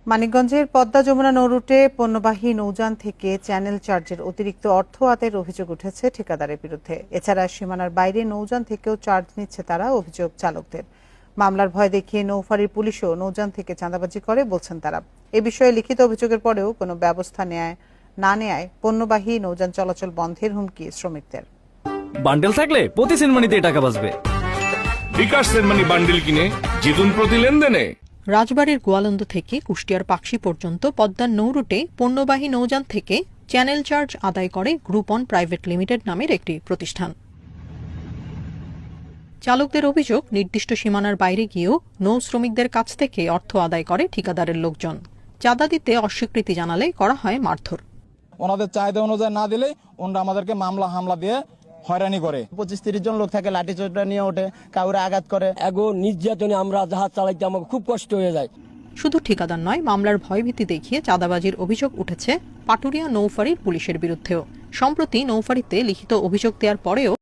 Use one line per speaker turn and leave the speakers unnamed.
মানিকগঞ্জের পদ্মা যমুনা নৌরুটে পণ্যবাহী নৌযান থেকে চ্যানেল চার্জের অতিরিক্ত অর্থ আদায়ের অভিযোগ উঠেছে ঠিকাদারের বিরুদ্ধে। এছাড়া সীমানার বাইরে নৌযান থেকেও চার্জ নিচ্ছে তারা, অভিযোগ চালকদের। মামলার ভয় দেখিয়ে নৌফাঁড়ির পুলিশও নৌযান থেকে চাঁদাবাজি করে বলছেন তারা। এ বিষয়ে লিখিত অভিযোগের পরেও কোনো ব্যবস্থা না নেয়ায় পণ্যবাহী নৌযান চলাচল বন্ধের হুমকি শ্রমিকদের।
বান্ডেল থাকলে প্রতি সেনমানিতে টাকা বাঁচবে।
বিকাশ সেনমানি বান্ডেল কিনে জিতুন প্রতি লেনদেনে।
রাজবাড়ীর গোয়ালন্দ থেকে কুষ্টিয়ার পাকশি পর্যন্ত পদ্মার নৌরুটে পণ্যবাহী নৌযান থেকে চ্যানেল চার্জ আদায় করে গ্রুপন প্রাইভেট লিমিটেড নামের একটি প্রতিষ্ঠান। চালকদের অভিযোগ, নির্দিষ্ট সীমানার বাইরে গিয়েও নৌ শ্রমিকদের কাছ থেকে অর্থ আদায় করে ঠিকাদারের লোকজন। চাঁদা দিতে অস্বীকৃতি জানালে করা হয় মারধর।
ওনাদের চাহিদা অনুযায়ী না দিলে ওনারা আমাদেরকে হামলা দিয়ে হয়রানি করে।
25-30 জন লোক থাকে, লাঠি চোটা নিয়ে ওঠে, কাউরে আঘাত করে।
এগো নির্যাতনে আমরা জাহাজ চালাইতে আমাকে খুব কষ্ট হয়ে যায়।
শুধু ঠিকাদার নয়, মামলার ভয়ভীতি দেখিয়ে চাঁদাবাজির অভিযোগ উঠেছে পাটুরিয়া নৌফাঁড়ির পুলিশের বিরুদ্ধেও। সম্প্রতি নৌফাঁড়িতে লিখিত অভিযোগ দেওয়ার পরেও